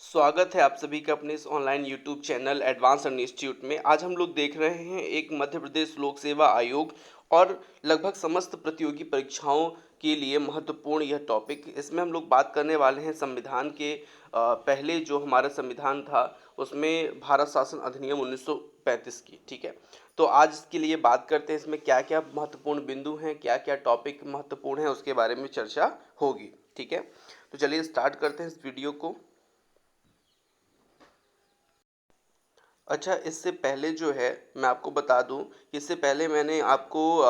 स्वागत है आप सभी का अपने इस online YouTube channel advance earn institute में। आज हम लोग देख रहे हैं एक मध्य प्रदेश लोक सेवा आयोग और लगभग समस्त प्रतियोगी परीक्षाओं के लिए महत्वपूर्ण यह टॉपिक। इसमें हम लोग बात करने वाले हैं संविधान के पहले जो हमारा संविधान था उसमें भारत शासन अधिनियम 1935 की। ठीक है, तो आज इसके लिए बात करते हैं इसमें क्या क्या महत्वपूर्ण बिंदु हैं, क्या क्या टॉपिक महत्वपूर्ण हैं, उसके बारे में चर्चा होगी। ठीक है, तो चलिए स्टार्ट करते हैं इस वीडियो को। अच्छा, इससे पहले जो है मैं आपको बता दूं कि इससे पहले मैंने आपको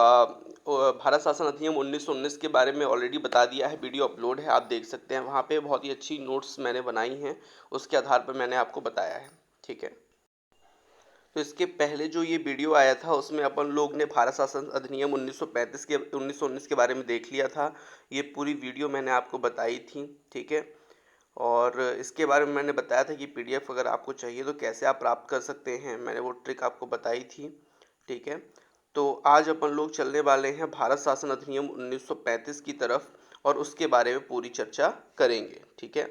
भारत शासन अधिनियम 1919 के बारे में ऑलरेडी बता दिया है। वीडियो अपलोड है, आप देख सकते हैं वहाँ पे। बहुत ही अच्छी नोट्स मैंने बनाई हैं, उसके आधार पर मैंने आपको बताया है। ठीक है, तो इसके पहले जो ये वीडियो आया था उसमें अपन लोग ने भारत शासन अधिनियम 1919 के बारे में देख लिया था। ये पूरी वीडियो मैंने आपको बताई थी। ठीक है, और इसके बारे में मैंने बताया था कि पीडीएफ अगर आपको चाहिए तो कैसे आप प्राप्त कर सकते हैं, मैंने वो ट्रिक आपको बताई थी। ठीक है, तो आज अपन लोग चलने वाले हैं भारत शासन अधिनियम 1935 की तरफ और उसके बारे में पूरी चर्चा करेंगे। ठीक है,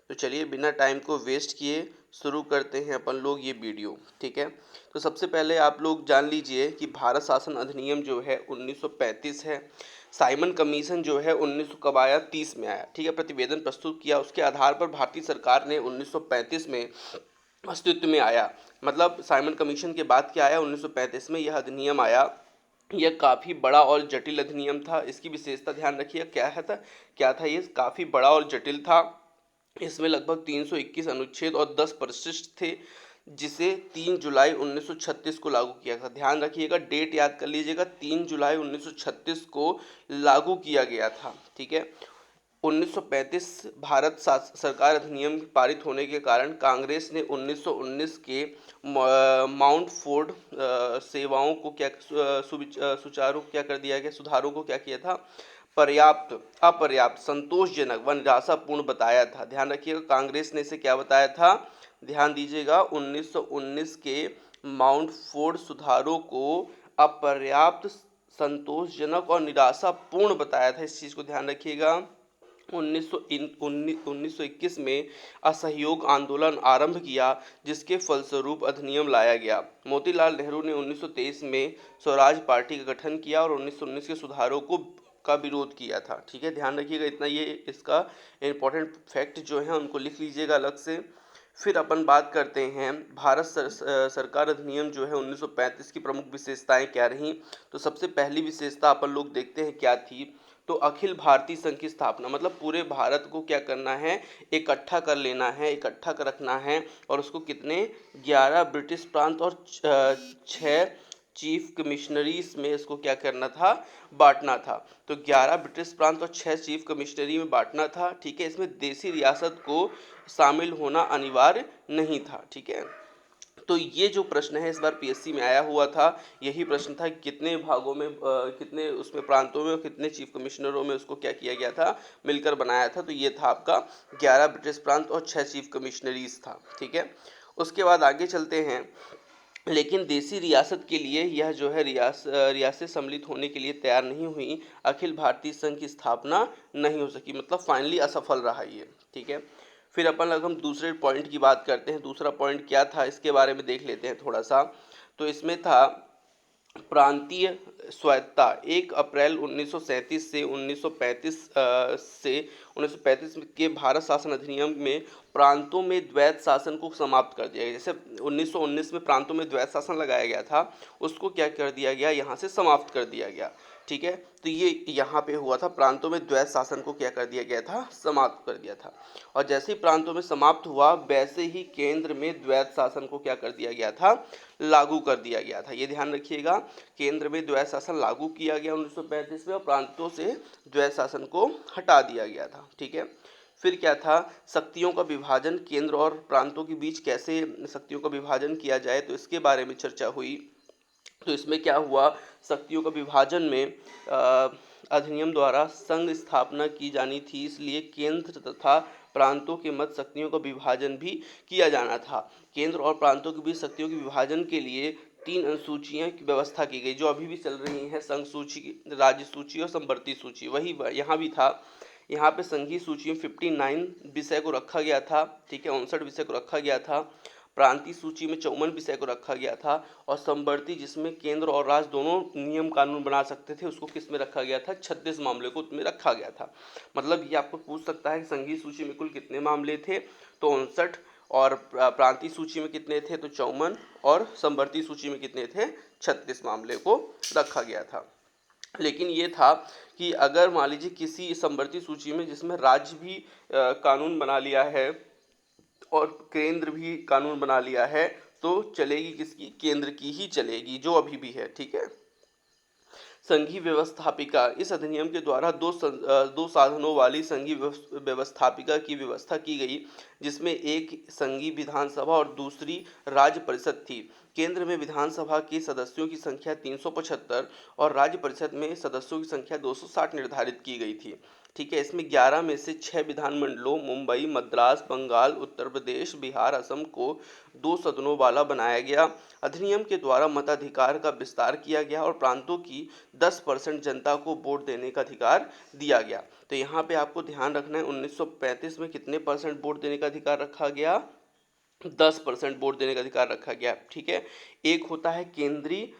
तो चलिए बिना टाइम को वेस्ट किए शुरू करते हैं अपन लोग ये वीडियो। ठीक है, तो सबसे पहले आप लोग जान लीजिए कि भारत शासन अधिनियम जो है 1935 है। साइमन कमीशन जो है 1900 कब आया, 30 में आया। ठीक है, प्रतिवेदन प्रस्तुत किया, उसके आधार पर भारतीय सरकार ने 1935 में अस्तित्व में आया। मतलब साइमन कमीशन के बाद क्या आया, 1935 में यह अधिनियम आया। यह काफ़ी बड़ा और जटिल अधिनियम था। इसकी विशेषता ध्यान रखिए क्या था ये काफ़ी बड़ा और जटिल था। इसमें लगभग 321 अनुच्छेद और 10 परिशिष्ट थे, जिसे 3 जुलाई 1936 को लागू किया था। ध्यान रखिएगा, डेट याद कर लीजिएगा, 3 जुलाई 1936 को लागू किया गया था। ठीक है, 1935 भारत सरकार अधिनियम पारित होने के कारण कांग्रेस ने 1919 के माउंट फोर्ड सेवाओं को सुचारू क्या कर दिया गया, सुधारों को क्या किया था, पर्याप्त, अपर्याप्त, संतोषजनक व निराशापूर्ण बताया था। ध्यान रखिएगा, कांग्रेस ने इसे क्या बताया था, ध्यान दीजिएगा, 1919 के माउंट फोर्ड सुधारों को अपर्याप्त, संतोषजनक और निराशापूर्ण बताया था। इस चीज़ को ध्यान रखिएगा। 1921 में असहयोग आंदोलन आरंभ किया, जिसके फलस्वरूप अधिनियम लाया गया। मोतीलाल नेहरू ने 1923 में स्वराज पार्टी का गठन किया और 1919 के सुधारों का विरोध किया था। ठीक है, ध्यान रखिएगा इतना, ये इसका इंपॉर्टेंट फैक्ट जो है उनको लिख लीजिएगा अलग से। फिर अपन बात करते हैं भारत सरकार अधिनियम जो है 1935 की प्रमुख विशेषताएं क्या रहीं। तो सबसे पहली विशेषता अपन लोग देखते हैं क्या थी, तो अखिल भारतीय संघ की स्थापना। मतलब पूरे भारत को क्या करना है, इकट्ठा कर लेना है, इकट्ठा कर रखना है। और उसको कितने, 11 ब्रिटिश प्रांत और 6 चीफ कमिश्नरीज में इसको क्या करना था, बांटना था। तो 11 ब्रिटिश प्रांत और 6 चीफ कमिश्नरी में बांटना था। ठीक है, इसमें देसी रियासत को शामिल होना अनिवार्य नहीं था। ठीक है, तो ये जो प्रश्न है इस बार पीएससी में आया हुआ था, यही प्रश्न था कि कितने भागों में कितने उसमें प्रांतों में और कितने चीफ कमिश्नरों में उसको क्या किया गया था, मिलकर बनाया था। तो ये था आपका 11 ब्रिटिश प्रांत और 6 चीफ कमिश्नरीज था। ठीक है, उसके बाद आगे चलते हैं। लेकिन देसी रियासत के लिए यह जो है रियासत सम्मिलित होने के लिए तैयार नहीं हुई। अखिल भारतीय संघ की स्थापना नहीं हो सकी, मतलब फाइनली असफल रहा ये। ठीक है, फिर अपन अगर हम दूसरे पॉइंट की बात करते हैं, दूसरा पॉइंट क्या था इसके बारे में देख लेते हैं थोड़ा सा। तो इसमें था प्रांतीय स्वायत्तता। 1 अप्रैल 1937 से 1935 के भारत शासन अधिनियम में प्रांतों में द्वैत शासन को समाप्त कर दिया गया। जैसे 1919 में प्रांतों में द्वैत शासन लगाया गया था, उसको क्या कर दिया गया, यहाँ से समाप्त कर दिया गया। ठीक है, तो ये यहाँ पे हुआ था, प्रांतों में द्वैत शासन को क्या कर दिया गया था, समाप्त कर दिया था। और जैसे ही प्रांतों में समाप्त हुआ, वैसे ही केंद्र में द्वैत शासन को क्या कर दिया गया था, लागू कर दिया गया था। ये ध्यान रखिएगा, केंद्र में द्वैत शासन लागू किया गया 1935 में और प्रांतों से द्वैत शासन को हटा दिया गया था। ठीक है, फिर क्या था, शक्तियों का विभाजन, केंद्र और प्रांतों के बीच कैसे शक्तियों का विभाजन किया जाए, तो इसके बारे में चर्चा हुई। तो इसमें क्या हुआ, शक्तियों का विभाजन में अधिनियम द्वारा संघ स्थापना की जानी थी, इसलिए केंद्र तथा प्रांतों के मध्य शक्तियों का विभाजन भी किया जाना था। केंद्र और प्रांतों के बीच शक्तियों के विभाजन के लिए 3 अनुसूचियाँ की व्यवस्था की गई, जो अभी भी चल रही हैं, संघ सूची, राज्य सूची और संवर्ती सूची। वही यहाँ भी था, यहाँ पे संघीय सूची में 59 विषय को रखा गया था, ठीक है, 59 विषय को रखा गया था। प्रांतीय सूची में 54 विषय को रखा गया था। और समवर्ती, जिसमें केंद्र और राज्य दोनों नियम कानून बना सकते थे, उसको किस में रखा गया था, 36 मामले को उसमें रखा गया था। मतलब ये आपको पूछ सकता है कि संघीय सूची में कुल कितने मामले थे, तो 59, और प्रांतीय सूची में कितने थे, तो 54, और समवर्ती सूची में कितने थे, 36 मामले को रखा गया था। लेकिन ये था कि अगर मान लीजिए किसी समवर्ती सूची में जिसमें राज्य भी कानून बना लिया है और केंद्र भी कानून बना लिया है, तो चलेगी किसकी, केंद्र की ही चलेगी, जो अभी भी है, ठीक है। संघीय व्यवस्थापिका, इस अधिनियम के द्वारा दो साधनों वाली संघीय व्यवस्थापिका की व्यवस्था की गई, जिसमें एक संघीय विधानसभा और दूसरी राज्य परिषद थी। केंद्र में विधानसभा के सदस्यों की संख्या 375 और राज्य परिषद में सदस्यों की संख्या 260 निर्धारित की गई थी, ठीक है। इसमें 11 में से 6 विधानमंडलों मुंबई, मद्रास, बंगाल, उत्तर प्रदेश, बिहार, असम को 2 सदनों वाला बनाया गया। अधिनियम के द्वारा मताधिकार का विस्तार किया गया और प्रांतों की 10% जनता को वोट देने का अधिकार दिया गया। तो यहाँ पे आपको ध्यान रखना है, 1935 में कितने परसेंट वोट देने का अधिकार रखा गया, 10% वोट देने का अधिकार रखा गया, ठीक है। एक होता है केंद्रीय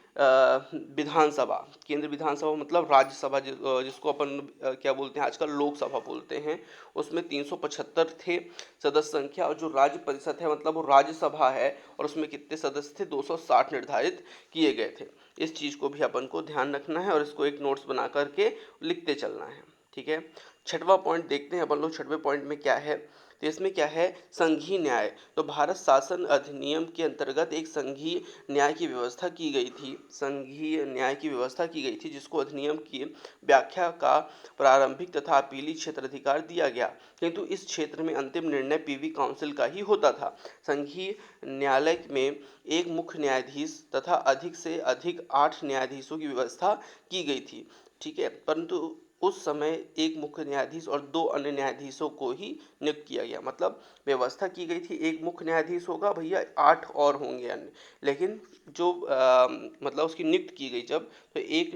विधानसभा, केंद्रीय विधानसभा मतलब राज्यसभा, जिसको अपन क्या बोलते हैं आजकल, लोकसभा बोलते हैं। उसमें 375 थे सदस्य संख्या, और जो राज्य परिषद है मतलब वो राज्यसभा है, और उसमें कितने सदस्य थे, 260 निर्धारित किए गए थे। इस चीज़ को भी अपन को ध्यान रखना है और इसको एक नोट्स बना करके लिखते चलना है, ठीक है। छठवां पॉइंट देखते हैं अपन लोग, छठवें पॉइंट में क्या है, तो इसमें क्या है, संघीय न्याय। तो भारत शासन अधिनियम के अंतर्गत एक संघीय न्याय की व्यवस्था की गई थी, संघीय न्याय की व्यवस्था की गई थी, जिसको अधिनियम की व्याख्या का प्रारंभिक तथा अपीली क्षेत्राधिकार दिया गया, किंतु इस क्षेत्र में अंतिम निर्णय पीवी काउंसिल का ही होता था। संघीय न्यायालय में एक मुख्य न्यायाधीश तथा अधिक से अधिक 8 न्यायाधीशों की व्यवस्था की गई थी, ठीक है। परंतु उस समय एक मुख्य न्यायाधीश और 2 अन्य न्यायाधीशों को ही नियुक्त किया गया। मतलब व्यवस्था की गई थी, एक मुख्य न्यायाधीश होगा भैया, 8 और होंगे अन्य, लेकिन जो मतलब उसकी नियुक्त की गई जब, तो एक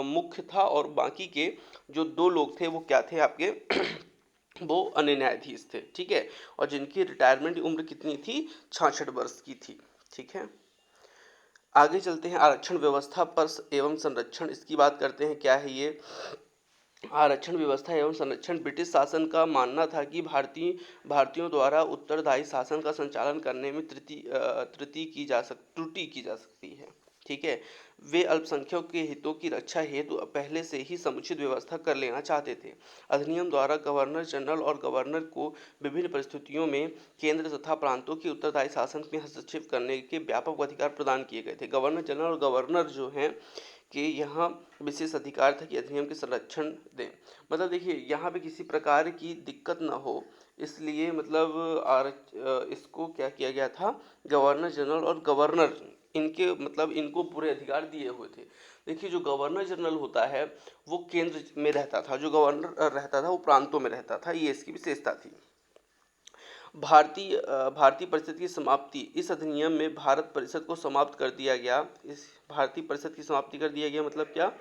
मुख्य था और बाकी के जो 2 लोग थे वो क्या थे आपके वो अन्य न्यायाधीश थे, ठीक है। और जिनकी रिटायरमेंट उम्र कितनी थी, 66 वर्ष की थी, ठीक है। आगे चलते हैं, आरक्षण व्यवस्था पर एवं संरक्षण, इसकी बात करते हैं। क्या है ये आरक्षण व्यवस्था एवं संरक्षण? ब्रिटिश शासन का मानना था कि भारतीयों द्वारा उत्तरदायी शासन का संचालन करने में त्रुटि की जा सकती है, ठीक है। वे अल्पसंख्यकों के हितों की रक्षा हेतु पहले से ही समुचित व्यवस्था कर लेना चाहते थे। अधिनियम द्वारा गवर्नर जनरल और गवर्नर को विभिन्न परिस्थितियों में केंद्र तथा प्रांतों के उत्तरदायी शासन में हस्तक्षेप करने के व्यापक अधिकार प्रदान किए गए थे। गवर्नर जनरल और गवर्नर जो हैं कि यहाँ विशेष अधिकार था कि अधिनियम के संरक्षण दें। मतलब देखिए यहाँ पे किसी प्रकार की दिक्कत ना हो, इसलिए मतलब इसको क्या किया गया था, गवर्नर जनरल और गवर्नर इनके मतलब इनको पूरे अधिकार दिए हुए थे। देखिए जो गवर्नर जनरल होता है वो केंद्र में रहता था, जो गवर्नर रहता था वो प्रांतों में रहता था, ये इसकी विशेषता थी। भारतीय परिषद की समाप्ति, इस अधिनियम में भारत परिषद को समाप्त कर दिया गया। इस भारतीय परिषद की समाप्ति कर दिया गया मतलब क्या,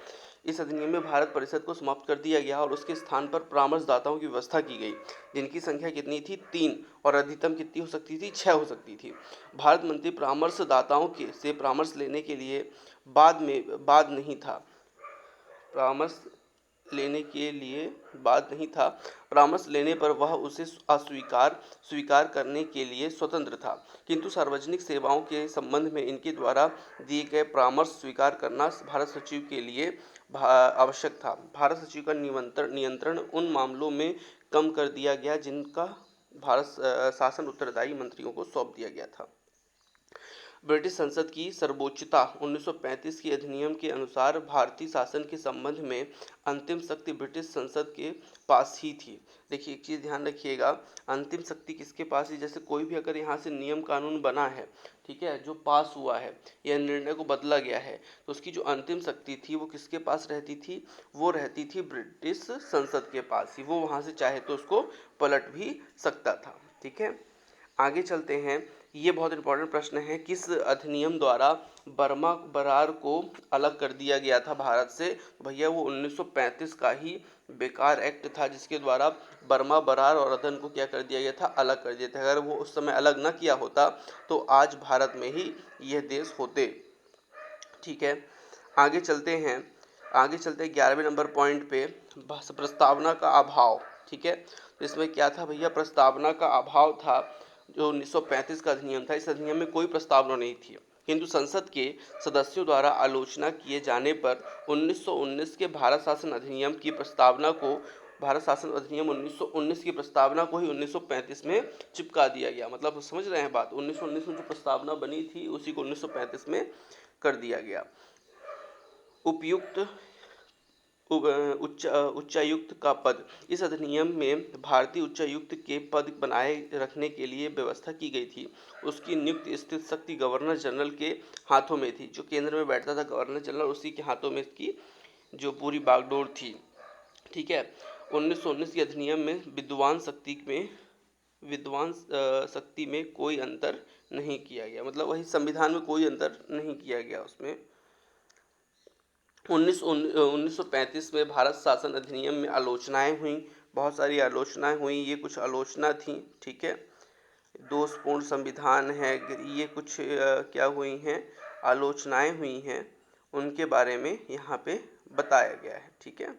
इस अधिनियम में भारत परिषद को समाप्त कर दिया गया और उसके स्थान पर परामर्शदाताओं की व्यवस्था की गई, जिनकी संख्या कितनी थी, 3, और अधिकतम कितनी हो सकती थी, 6 हो सकती थी। भारत मंत्री परामर्शदाताओं के से परामर्श लेने के लिए बाद नहीं था, परामर्श लेने के लिए बात नहीं था, परामर्श लेने पर वह उसे स्वीकार करने के लिए स्वतंत्र था, किंतु सार्वजनिक सेवाओं के संबंध में इनके द्वारा दिए गए परामर्श स्वीकार करना भारत सचिव के लिए आवश्यक था। भारत सचिव का नियंत्रण उन मामलों में कम कर दिया गया जिनका भारत शासन उत्तरदायी मंत्रियों को सौंप दिया गया था। ब्रिटिश संसद की सर्वोच्चता, 1935 के अधिनियम के अनुसार भारतीय शासन के संबंध में अंतिम शक्ति ब्रिटिश संसद के पास ही थी। देखिए एक चीज़ ध्यान रखिएगा, अंतिम शक्ति किसके पास ही, जैसे कोई भी अगर यहाँ से नियम कानून बना है, ठीक है, जो पास हुआ है या निर्णय को बदला गया है, तो उसकी जो अंतिम शक्ति थी वो किसके पास रहती थी, वो रहती थी ब्रिटिश संसद के पास ही। वो वहाँ से चाहे तो उसको पलट भी सकता था, ठीक है। आगे चलते हैं, ये बहुत इंपॉर्टेंट प्रश्न है, किस अधिनियम द्वारा बर्मा बरार को अलग कर दिया गया था भारत से? तो भैया वो 1935 का ही बेकार एक्ट था, जिसके द्वारा बर्मा बरार और अदन को क्या कर दिया गया था, अलग कर दिया था। अगर वो उस समय अलग ना किया होता तो आज भारत में ही यह देश होते। ठीक है, आगे चलते हैं। आगे चलते हैं 11वें नंबर पॉइंट पे, प्रस्तावना का अभाव। ठीक है, तो इसमें क्या था भैया, प्रस्तावना का अभाव था। जो 1935 का अधिनियम था, इस अधिनियम में कोई प्रस्तावना नहीं थी, किंतु संसद के सदस्यों द्वारा आलोचना किए जाने पर 1919 के भारत शासन अधिनियम की प्रस्तावना को, भारत शासन अधिनियम 1919 की प्रस्तावना को ही 1935 में चिपका दिया गया। मतलब समझ रहे हैं बात, 1919 में जो प्रस्तावना बनी थी उसी को 1935 में कर दिया गया। उपयुक्त उच्चायुक्त का पद, इस अधिनियम में भारतीय उच्चायुक्त के पद बनाए रखने के लिए व्यवस्था की गई थी। उसकी नियुक्ति स्थित शक्ति गवर्नर जनरल के हाथों में थी। जो केंद्र में बैठता था गवर्नर जनरल, उसी के हाथों में इसकी जो पूरी बागडोर थी। ठीक है, 1919 के अधिनियम में विद्वान शक्ति में कोई अंतर नहीं किया गया। मतलब वही संविधान में कोई अंतर नहीं किया गया उसमें। 1935 में भारत शासन अधिनियम में आलोचनाएं हुई, बहुत सारी आलोचनाएं हुई। ये कुछ आलोचना थी। ठीक है, दोषपूर्ण संविधान है, ये कुछ क्या हुई हैं, आलोचनाएं हुई हैं, उनके बारे में यहाँ पे बताया गया है। ठीक है,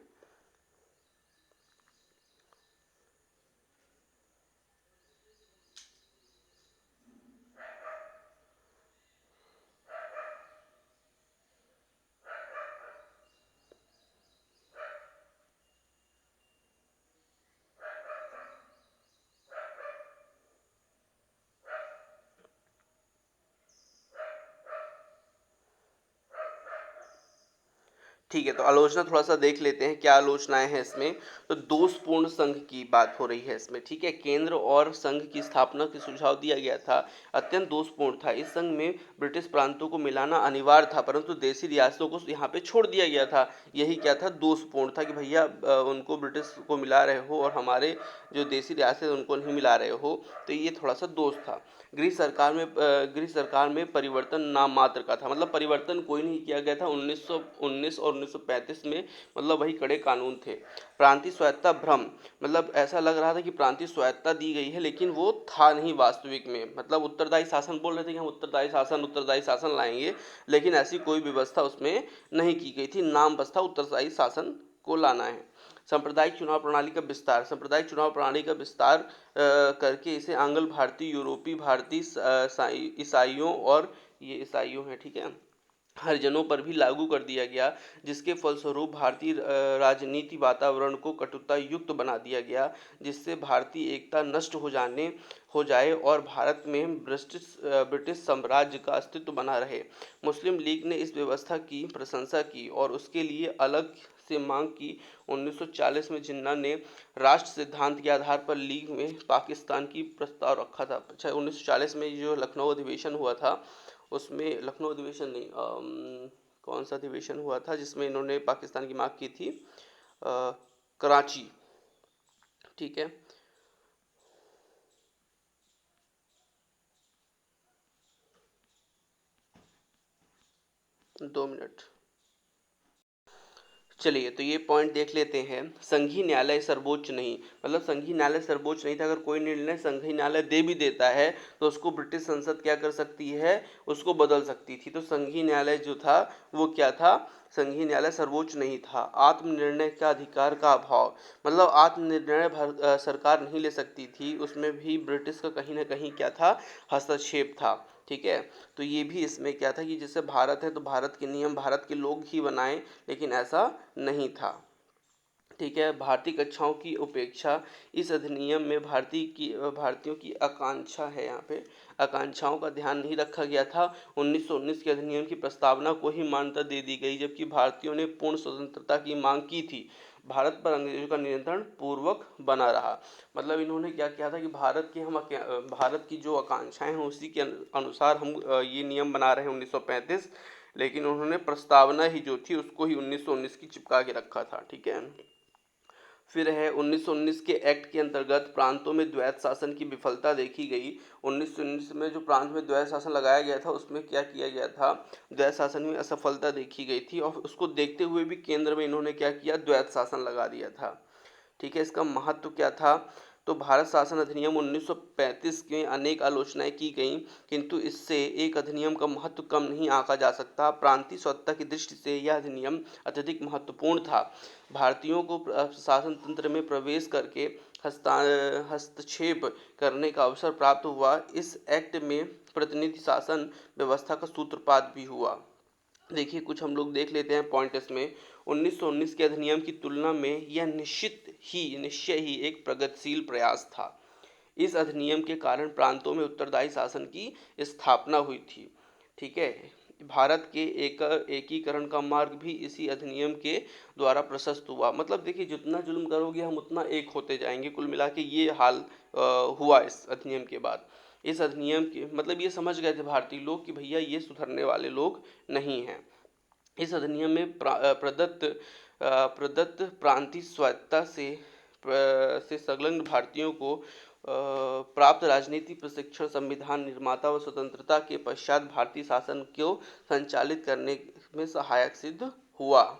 ठीक है, तो आलोचना थोड़ा सा देख लेते हैं, क्या आलोचनाएं हैं इसमें। तो दोषपूर्ण संघ की बात हो रही है इसमें। ठीक है, केंद्र और संघ की स्थापना के सुझाव दिया गया था, अत्यंत दोषपूर्ण था। इस संघ में ब्रिटिश प्रांतों को मिलाना अनिवार्य था, परंतु देसी रियासतों को यहाँ पे छोड़ दिया गया था। यही क्या था, दोषपूर्ण था कि भैया उनको ब्रिटिश को मिला रहे हो और हमारे जो देसी रियासत उनको नहीं मिला रहे हो, तो ये थोड़ा सा दोष था। गृह सरकार में परिवर्तन नाम मात्र का था। मतलब परिवर्तन कोई नहीं किया गया था 1919 और 1935 में, मतलब वही कड़े कानून थे। प्रांतीय स्वायत्ता भ्रम, मतलब ऐसा लग रहा था कि प्रांतीय स्वायत्ता दी गई है, लेकिन वो था नहीं वास्तविक में। मतलब उत्तरदायी शासन बोल रहे थे कि हम उत्तरदायी शासन लाएंगे, लेकिन ऐसी कोई व्यवस्था उसमें नहीं की गई थी। नाम बस था उत्तरदायी शासन को लाना है। सांप्रदायिक चुनाव प्रणाली का विस्तार, सांप्रदायिक चुनाव प्रणाली का विस्तार करके इसे आंग्ल भारतीय, यूरोपीय भारतीय, ईसाइयों, और ये ईसाइयों हैं, ठीक है, हरिजनों पर भी लागू कर दिया गया, जिसके फलस्वरूप भारतीय राजनीति वातावरण को कटुता युक्त बना दिया गया, जिससे भारतीय एकता नष्ट हो जाए और भारत में ब्रिटिश साम्राज्य का अस्तित्व बना रहे। मुस्लिम लीग ने इस व्यवस्था की प्रशंसा की और उसके लिए अलग से मांग की। 1940 में जिन्ना ने राष्ट्र सिद्धांत के आधार पर लीग में पाकिस्तान की प्रस्ताव रखा था। अच्छा, 1940 में जो लखनऊ अधिवेशन हुआ था, उसमें लखनऊ अधिवेशन नहीं, कौन सा अधिवेशन हुआ था जिसमें इन्होंने पाकिस्तान की मांग की थी, कराची। ठीक है, 2 मिनट। चलिए, तो ये पॉइंट देख लेते हैं। संघीय न्यायालय सर्वोच्च नहीं, मतलब संघीय न्यायालय सर्वोच्च नहीं था। अगर कोई निर्णय संघीय न्यायालय दे भी देता है तो उसको ब्रिटिश संसद क्या कर सकती है, उसको बदल सकती थी। तो संघीय न्यायालय जो था वो क्या था, संघीय न्यायालय सर्वोच्च नहीं था। आत्मनिर्णय का अधिकार का अभाव, मतलब आत्मनिर्णय सरकार नहीं ले सकती थी, उसमें भी ब्रिटिश का कहीं ना कहीं क्या था, हस्तक्षेप था। ठीक है, तो ये भी इसमें क्या था कि जैसे भारत है तो भारत के नियम भारत के लोग ही बनाएं, लेकिन ऐसा नहीं था। ठीक है, भारतीय कक्षाओं की उपेक्षा, इस अधिनियम में भारतीयों की आकांक्षा है, यहाँ पे आकांक्षाओं का ध्यान नहीं रखा गया था। 1919 के अधिनियम की प्रस्तावना को ही मान्यता दे दी गई, जबकि भारतीयों ने पूर्ण स्वतंत्रता की मांग की थी। भारत पर अंग्रेजों का नियंत्रण पूर्वक बना रहा। मतलब इन्होंने क्या किया था कि भारत की जो आकांक्षाएं हैं उसी के अनुसार हम ये नियम बना रहे हैं 1935, लेकिन उन्होंने प्रस्तावना ही जो थी उसको ही 1919 की चिपका के रखा था। ठीक है, फिर है 1919 के एक्ट के अंतर्गत प्रांतों में द्वैत शासन की विफलता देखी गई। 1919 में जो प्रांत में द्वैत शासन लगाया गया था उसमें क्या किया गया था, द्वैत शासन में असफलता देखी गई थी और उसको देखते हुए भी केंद्र में इन्होंने क्या किया, द्वैत शासन लगा दिया था। ठीक है, इसका महत्व क्या था, तो भारत शासन अधिनियम 1935 की अनेक आलोचनाएं की गईं, किंतु इससे एक अधिनियम का महत्व कम नहीं आंका जा सकता। प्रांतीय स्वतंत्रता की दृष्टि से यह अधिनियम अत्यधिक महत्वपूर्ण था। भारतीयों को शासन तंत्र में प्रवेश करके हस्तक्षेप करने का अवसर प्राप्त हुआ। इस एक्ट में प्रतिनिधि शासन व्यवस्था का सूत्रपात भी हुआ। देखिए कुछ हम लोग देख लेते हैं पॉइंट इसमें। 1919 के अधिनियम की तुलना में यह निश्चय ही एक प्रगतिशील प्रयास था। इस अधिनियम के कारण प्रांतों में उत्तरदायी शासन की स्थापना हुई थी। ठीक है, भारत के एकीकरण का मार्ग भी इसी अधिनियम के द्वारा प्रशस्त हुआ। मतलब देखिए जितना जुल्म करोगे हम उतना एक होते जाएंगे, कुल मिला के ये हाल हुआ इस अधिनियम के बाद। इस अधिनियम के मतलब ये समझ गए थे भारतीय लोग कि भैया ये सुधरने वाले लोग नहीं हैं। इस अधिनियम में प्रदत्त प्रांतीय स्वायत्तता से संलग्न भारतीयों को प्राप्त राजनीतिक प्रशिक्षण संविधान निर्माता व स्वतंत्रता के पश्चात भारतीय शासन को संचालित करने में सहायक सिद्ध हुआ।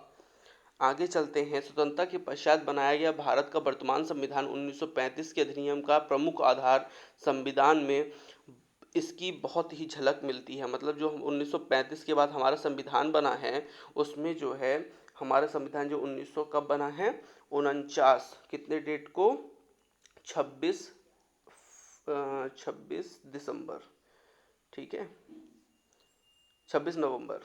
आगे चलते हैं। स्वतंत्रता के पश्चात बनाया गया भारत का वर्तमान संविधान 1935 के अधिनियम का प्रमुख आधार। संविधान में इसकी बहुत ही झलक मिलती है। मतलब जो 1935 के बाद हमारा संविधान बना है उसमें जो है हमारा संविधान जो 1900 कब बना है, 49 कितने डेट को, 26 दिसंबर, ठीक है 26 नवंबर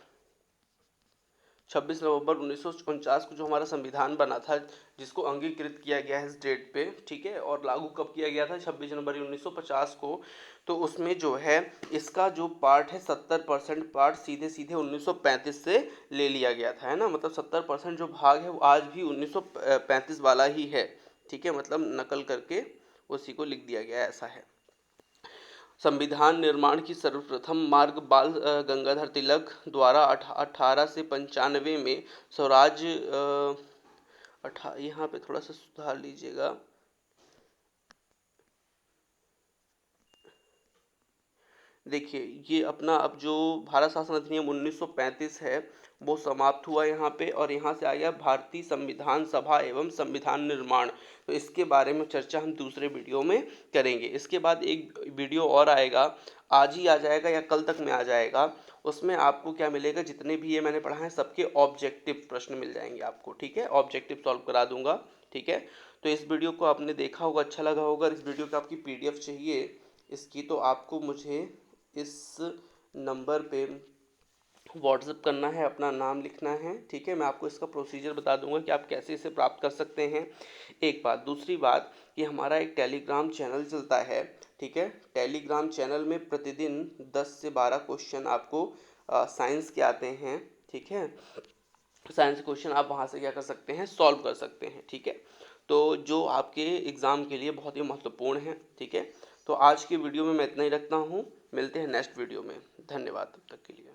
26 नवंबर 1949 को जो हमारा संविधान बना था, जिसको अंगीकृत किया गया है इस डेट पे, ठीक है, और लागू कब किया गया था, 26 जनवरी 1950 को। तो उसमें जो है इसका जो पार्ट है 70% पार्ट सीधे सीधे 1935 से ले लिया गया था, है ना। मतलब 70% जो भाग है वो आज भी 1935 वाला ही है। ठीक है, मतलब नकल करके उसी को लिख दिया गया, ऐसा है। संविधान निर्माण की सर्वप्रथम मार्ग बाल गंगाधर तिलक द्वारा 1895 में स्वराज यहाँ पे थोड़ा सा सुधार लीजिएगा। देखिए ये अपना अब जो भारत शासन अधिनियम 1935 है वो समाप्त हुआ यहाँ पे, और यहाँ से आ गया भारतीय संविधान सभा एवं संविधान निर्माण। तो इसके बारे में चर्चा हम दूसरे वीडियो में करेंगे। इसके बाद एक वीडियो और आएगा, आज ही आ जाएगा या कल तक में आ जाएगा। उसमें आपको क्या मिलेगा, जितने भी ये मैंने पढ़ा है सबके ऑब्जेक्टिव प्रश्न मिल जाएंगे आपको। ठीक है, ऑब्जेक्टिव सॉल्व करा दूंगा। ठीक है, तो इस वीडियो को आपने देखा होगा, अच्छा लगा होगा। इस वीडियो की आपकी PDF चाहिए इसकी, तो आपको मुझे इस नंबर पे व्हाट्सएप करना है, अपना नाम लिखना है। ठीक है, मैं आपको इसका प्रोसीजर बता दूंगा कि आप कैसे इसे प्राप्त कर सकते हैं। एक बात, दूसरी बात कि हमारा एक टेलीग्राम चैनल चलता है। ठीक है, टेलीग्राम चैनल में प्रतिदिन 10 से 12 क्वेश्चन आपको साइंस के आते हैं। ठीक है, साइंस क्वेश्चन आप वहाँ से क्या कर सकते हैं, सॉल्व कर सकते हैं। ठीक है, तो जो आपके एग्ज़ाम के लिए बहुत ही महत्वपूर्ण है। ठीक है, तो आज की वीडियो में मैं इतना ही रखता हूँ, मिलते हैं नेक्स्ट वीडियो में। धन्यवाद तब तक के लिए।